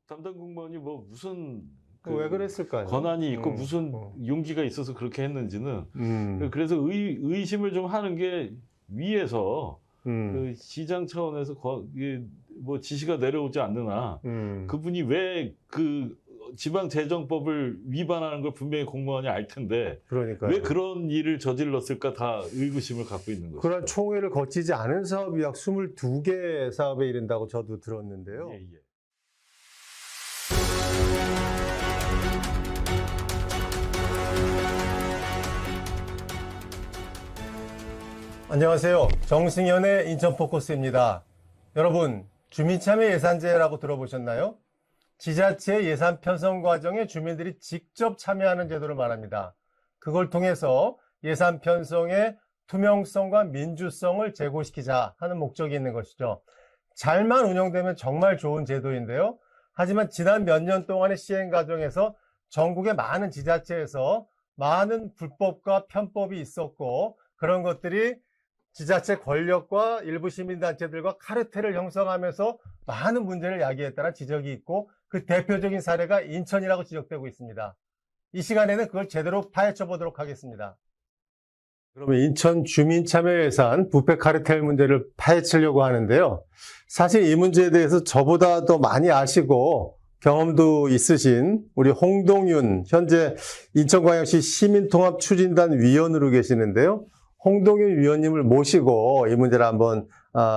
담당 공무원이 뭐 무슨 왜 그랬을까요? 권한이 있고 무슨 용기가 있어서 그렇게 했는지는 그래서 의심을 좀 하는 게 위에서 그 시장 차원에서 뭐 지시가 내려오지 않느나 그분이 왜 그 지방재정법을 위반하는 걸 분명히 공무원이 알 텐데 그러니까요. 왜 그런 일을 저질렀을까 다 의구심을 갖고 있는 거죠. 그런 총회를 거치지 않은 사업이 약 22개 사업에 이른다고 저도 들었는데요. 예. 안녕하세요. 정승현의 인천포커스입니다. 여러분, 주민참여 예산제라고 들어보셨나요? 지자체 예산 편성 과정에 주민들이 직접 참여하는 제도를 말합니다. 그걸 통해서 예산 편성의 투명성과 민주성을 제고시키자 하는 목적이 있는 것이죠. 잘만 운영되면 정말 좋은 제도인데요. 하지만 지난 몇 년 동안의 시행 과정에서 전국의 많은 지자체에서 많은 불법과 편법이 있었고 그런 것들이 지자체 권력과 일부 시민단체들과 카르텔을 형성하면서 많은 문제를 야기했다는 지적이 있고 그 대표적인 사례가 인천이라고 지적되고 있습니다. 이 시간에는 그걸 제대로 파헤쳐 보도록 하겠습니다. 그러면 인천 주민참여예산 부패 카르텔 문제를 파헤치려고 하는데요. 사실 이 문제에 대해서 저보다 더 많이 아시고 경험도 있으신 우리 홍동윤 현재 인천광역시 시민통합추진단 위원으로 계시는데요. 홍동윤 위원님을 모시고 이 문제를 한번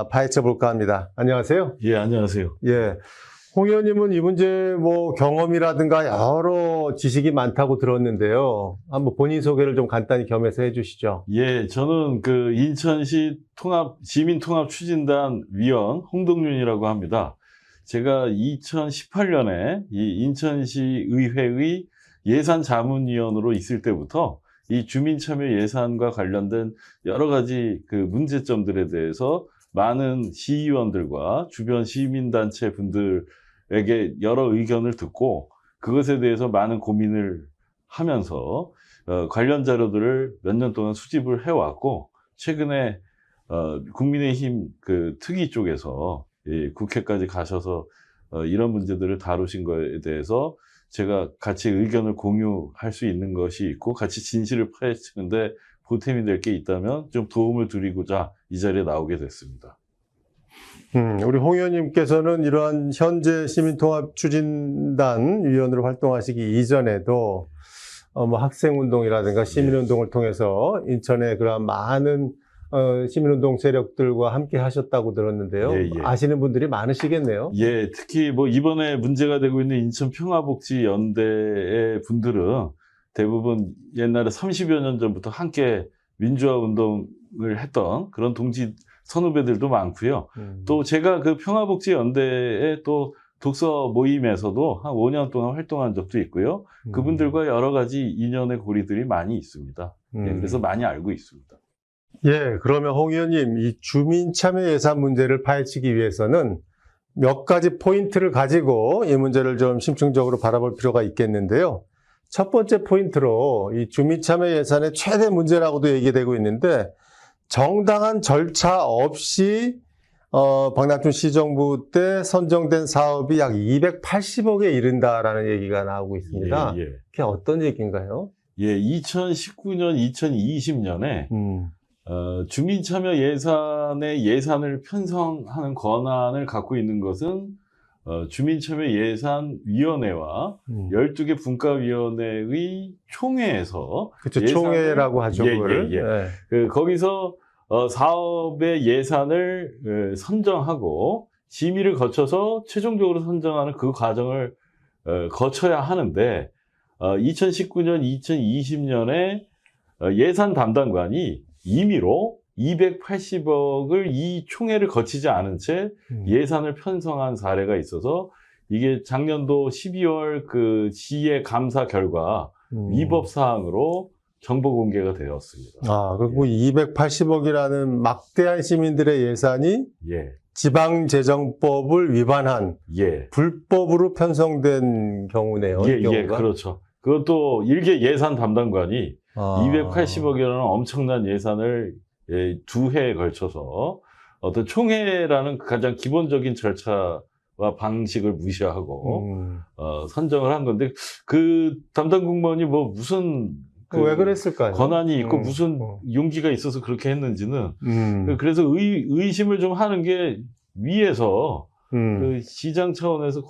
파헤쳐 볼까 합니다. 안녕하세요. 예, 안녕하세요. 예. 홍 의원님은 이 문제 뭐 경험이라든가 여러 지식이 많다고 들었는데요. 한번 본인 소개를 좀 간단히 겸해서 해주시죠. 예, 저는 그 인천시 시민통합추진단 위원 홍동윤이라고 합니다. 제가 2018년에 이 인천시 의회의 예산자문위원으로 있을 때부터 이 주민참여 예산과 관련된 여러 가지 그 문제점들에 대해서 많은 시의원들과 주변 시민단체 분들에게 여러 의견을 듣고 그것에 대해서 많은 고민을 하면서 관련 자료들을 몇 년 동안 수집을 해왔고 최근에 국민의힘 그 특위 쪽에서 국회까지 가셔서 이런 문제들을 다루신 거에 대해서 제가 같이 의견을 공유할 수 있는 것이 있고 같이 진실을 파헤치는데 보탬이 될 게 있다면 좀 도움을 드리고자 이 자리에 나오게 됐습니다. 우리 홍 의원님께서는 이러한 현재 시민통합추진단 위원으로 활동하시기 이전에도 뭐 학생운동이라든가 시민운동을 통해서 인천의 그런 많은 시민운동 세력들과 함께 하셨다고 들었는데요. 예. 아시는 분들이 많으시겠네요. 예, 특히 뭐 이번에 문제가 되고 있는 인천평화복지연대의 분들은 대부분 옛날에 30여 년 전부터 함께 민주화 운동을 했던 그런 동지 선후배들도 많고요. 또 제가 그 평화복지연대의 또 독서 모임에서도 한 5년 동안 활동한 적도 있고요. 그분들과 여러 가지 인연의 고리들이 많이 있습니다. 예, 그래서 많이 알고 있습니다. 예, 그러면 홍 의원님, 이 주민참여 예산 문제를 파헤치기 위해서는 몇 가지 포인트를 가지고 이 문제를 좀 심층적으로 바라볼 필요가 있겠는데요. 첫 번째 포인트로 이 주민참여 예산의 최대 문제라고도 얘기되고 있는데 정당한 절차 없이 박남춘 시정부 때 선정된 사업이 약 280억에 이른다라는 얘기가 나오고 있습니다. 예. 그게 어떤 얘기인가요? 예, 2019년, 2020년에 주민참여 예산을 편성하는 권한을 갖고 있는 것은 주민참여예산위원회와 12개 분과위원회의 총회에서 그렇죠. 총회라고 하죠. 그걸. 거기서 사업의 예산을 선정하고 심의를 거쳐서 최종적으로 선정하는 그 과정을 거쳐야 하는데 2019년, 2020년에 예산 담당관이 임의로 280억을 이 총회를 거치지 않은 채 예산을 편성한 사례가 있어서 이게 작년도 12월 그 지혜 감사 결과 위법 사항으로 정보 공개가 되었습니다. 그리고 280억이라는 막대한 시민들의 예산이 지방재정법을 위반한 불법으로 편성된 경우네요. 예, 그렇죠. 그것도 일개 예산 담당관이 280억이라는 엄청난 예산을 두 해에 걸쳐서 어떤 총회라는 가장 기본적인 절차와 방식을 무시하고 선정을 한 건데 그 담당 공무원이 뭐 무슨 왜 그랬을까요? 권한이 있고 무슨 용기가 있어서 그렇게 했는지는 그래서 의심을 좀 하는 게 위에서 그 시장 차원에서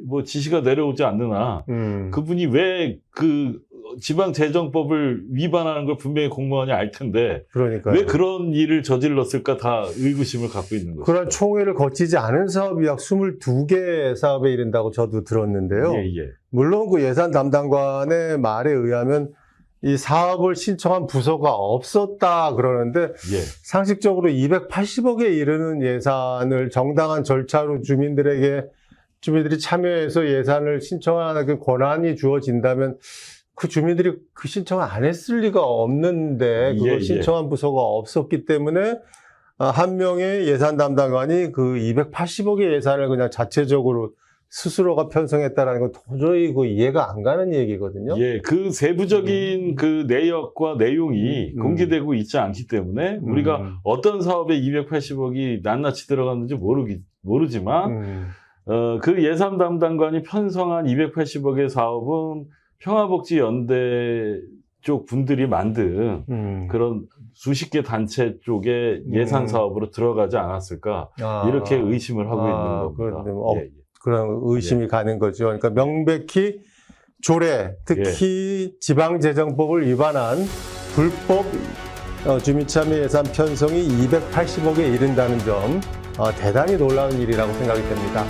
뭐 지시가 내려오지 않느나 그분이 왜 그 지방재정법을 위반하는 걸 분명히 공무원이 알 텐데 그러니까요. 왜 그런 일을 저질렀을까 다 의구심을 갖고 있는 거죠. 그런 총회를 거치지 않은 사업이 약 22개 사업에 이른다고 저도 들었는데요. 예, 예. 물론 그 예산 담당관의 말에 의하면 이 사업을 신청한 부서가 없었다 그러는데 예. 상식적으로 280억에 이르는 예산을 정당한 절차로 주민들이 참여해서 예산을 신청하는 그 권한이 주어진다면 그 주민들이 그 신청을 안 했을 리가 없는데 그걸 예. 신청한 부서가 없었기 때문에 한 명의 예산 담당관이 그 280억의 예산을 그냥 자체적으로 스스로가 편성했다라는 건 도저히 그 이해가 안 가는 얘기거든요. 예, 그 세부적인 그 내역과 내용이 공개되고 있지 않기 때문에 우리가 어떤 사업에 280억이 낱낱이 들어갔는지 모르지만 그 예산 담당관이 편성한 280억의 사업은 평화복지연대 쪽 분들이 만든 그런 수십 개 단체 쪽에 예산 사업으로 들어가지 않았을까 이렇게 의심을 하고 있는 겁니다. 예. 그런 의심이 가는 거죠. 그러니까 명백히 조례, 특히 지방재정법을 위반한 불법 주민참여 예산 편성이 280억에 이른다는 점 대단히 놀라운 일이라고 생각이 됩니다.